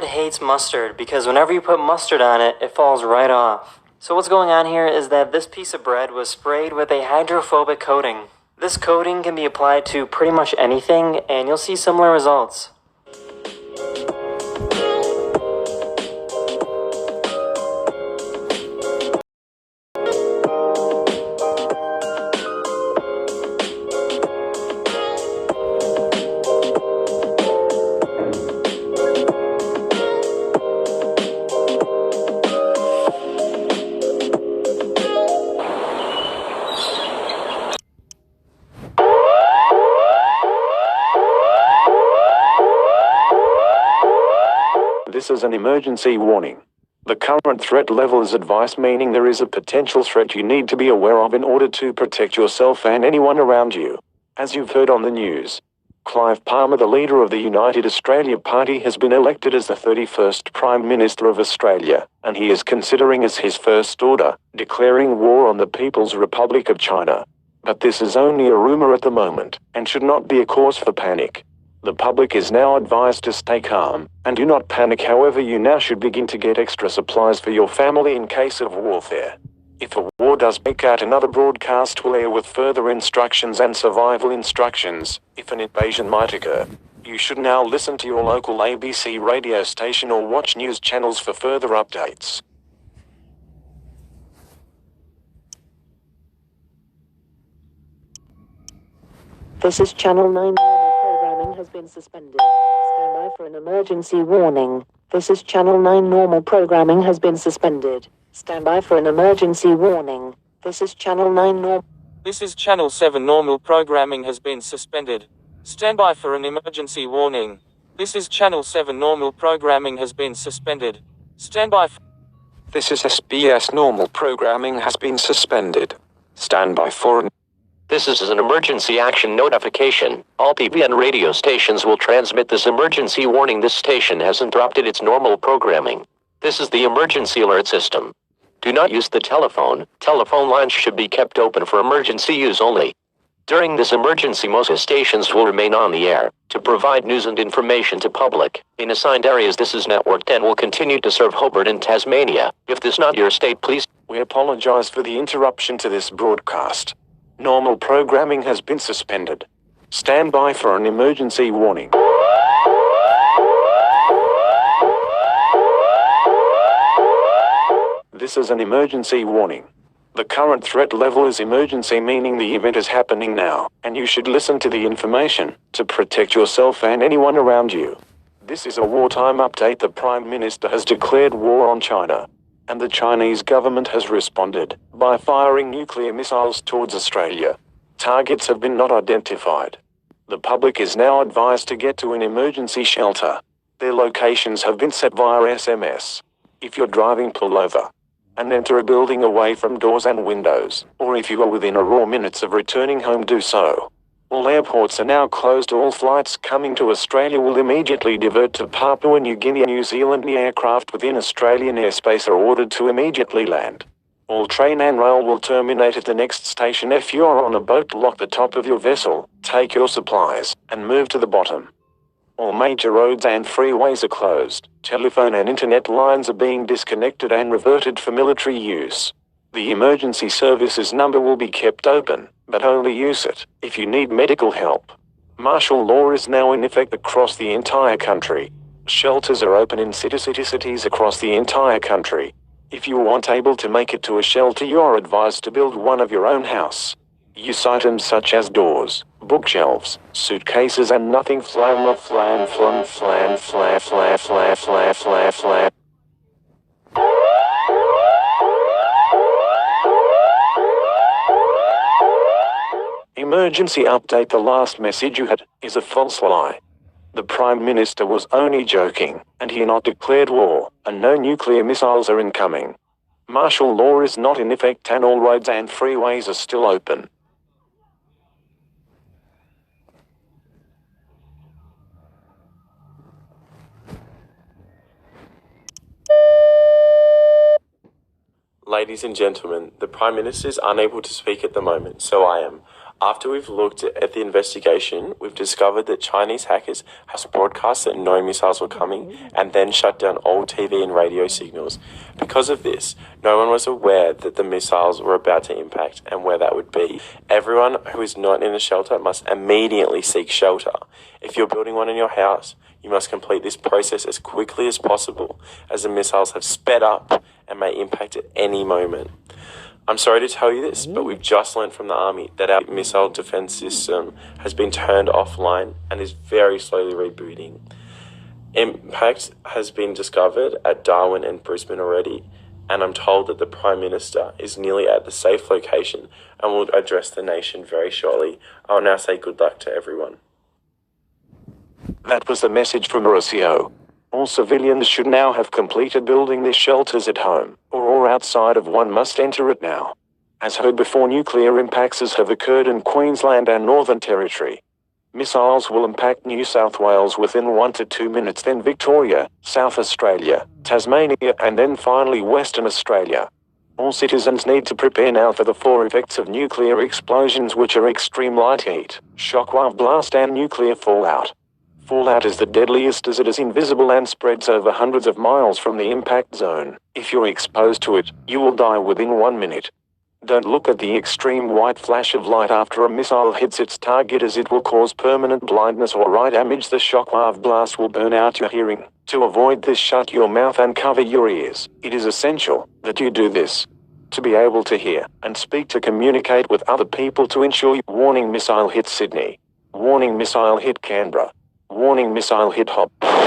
bread hates mustard because whenever you put mustard on it, it falls right off. So what's going on here is that this piece of bread was sprayed with a hydrophobic coating. This coating can be applied to pretty much anything, and you'll see similar results. This is an emergency warning. The current threat level is advice, meaning there is a potential threat you need to be aware of in order to protect yourself and anyone around you. As you've heard on the news, Clive Palmer, the leader of the United Australia Party, has been elected as the 31st Prime Minister of Australia, and he is considering as his first order, declaring war on the People's Republic of China. But this is only a rumor at the moment, and should not be a cause for panic. The public is now advised to stay calm, and do not panic. However, you now should begin to get extra supplies for your family in case of warfare. If a war does break out, another broadcast will air with further instructions and survival instructions. If an invasion might occur, you should now listen to your local ABC radio station or watch news channels for further updates. This is Channel 9. Programming has been suspended. Stand by for an emergency warning. This is Channel 9. Normal programming has been suspended. Stand by for an emergency warning. This is Channel 9 normal. This is Channel 7. Normal programming has been suspended. Stand by for an emergency warning. This is Channel 7. Normal programming has been suspended. Stand by. This is SBS. Normal programming has been suspended. Stand by for an... This is an emergency action notification. All TV and radio stations will transmit this emergency warning. This station has interrupted its normal programming. This is the emergency alert system. Do not use the telephone. Telephone lines should be kept open for emergency use only. During this emergency, most stations will remain on the air to provide news and information to public. In assigned areas, this is networked and will continue to serve Hobart and Tasmania. If this is not your state, please... We apologize for the interruption to this broadcast. Normal programming has been suspended. Stand by for an emergency warning. This is an emergency warning. The current threat level is emergency, meaning the event is happening now, and you should listen to the information to protect yourself and anyone around you. This is a wartime update. The Prime Minister has declared war on China, and the Chinese government has responded by firing nuclear missiles towards Australia. Targets have been not identified. The public is now advised to get to an emergency shelter. Their locations have been set via SMS. If you're driving, pull over and enter a building away from doors and windows, or if you are within a raw minutes of returning home, do so. All airports are now closed. All flights coming to Australia will immediately divert to Papua New Guinea, New Zealand. The aircraft within Australian airspace are ordered to immediately land. All train and rail will terminate at the next station. If you are on a boat, lock the top of your vessel, take your supplies, and move to the bottom. All major roads and freeways are closed. Telephone and internet lines are being disconnected and reverted for military use. The emergency services number will be kept open, but only use it if you need medical help. Martial law is now in effect across the entire country. Shelters are open in cities across the entire country. If you aren't able to make it to a shelter, you are advised to build one of your own house. Use items such as doors, bookshelves, suitcases, and nothing flam flam flam flam flam flam flam flam flam flam. Emergency update. The last message you had is a false lie. The Prime Minister was only joking, and he not declared war, and no nuclear missiles are incoming. Martial law is not in effect, and all roads and freeways are still open. Ladies and gentlemen, the Prime Minister is unable to speak at the moment, so I am. After we've looked at the investigation, we've discovered that Chinese hackers have broadcast that no missiles were coming and then shut down all TV and radio signals. Because of this, no one was aware that the missiles were about to impact and where that would be. Everyone who is not in a shelter must immediately seek shelter. If you're building one in your house, you must complete this process as quickly as possible, as the missiles have sped up and may impact at any moment. I'm sorry to tell you this, but we've just learned from the Army that our missile defense system has been turned offline and is very slowly rebooting. Impact has been discovered at Darwin and Brisbane already, and I'm told that the Prime Minister is nearly at the safe location and will address the nation very shortly. I'll now say good luck to everyone. That was the message from Mauricio. All civilians should now have completed building their shelters at home, or outside of one must enter it now. As heard before, nuclear impacts have occurred in Queensland and Northern Territory. Missiles will impact New South Wales within 1 to 2 minutes, then Victoria, South Australia, Tasmania, and then finally Western Australia. All citizens need to prepare now for the 4 effects of nuclear explosions, which are extreme light heat, shockwave blast and nuclear fallout. Fallout is the deadliest as it is invisible and spreads over hundreds of miles from the impact zone. If you're exposed to it, you will die within 1 minute. Don't look at the extreme white flash of light after a missile hits its target, as it will cause permanent blindness or eye damage. The shockwave blast will burn out your hearing. To avoid this, shut your mouth and cover your ears. It is essential that you do this to be able to hear and speak, to communicate with other people, to ensure you. Warning: missile hit Sydney. Warning: missile hit Canberra. Warning: missile hit Hobart.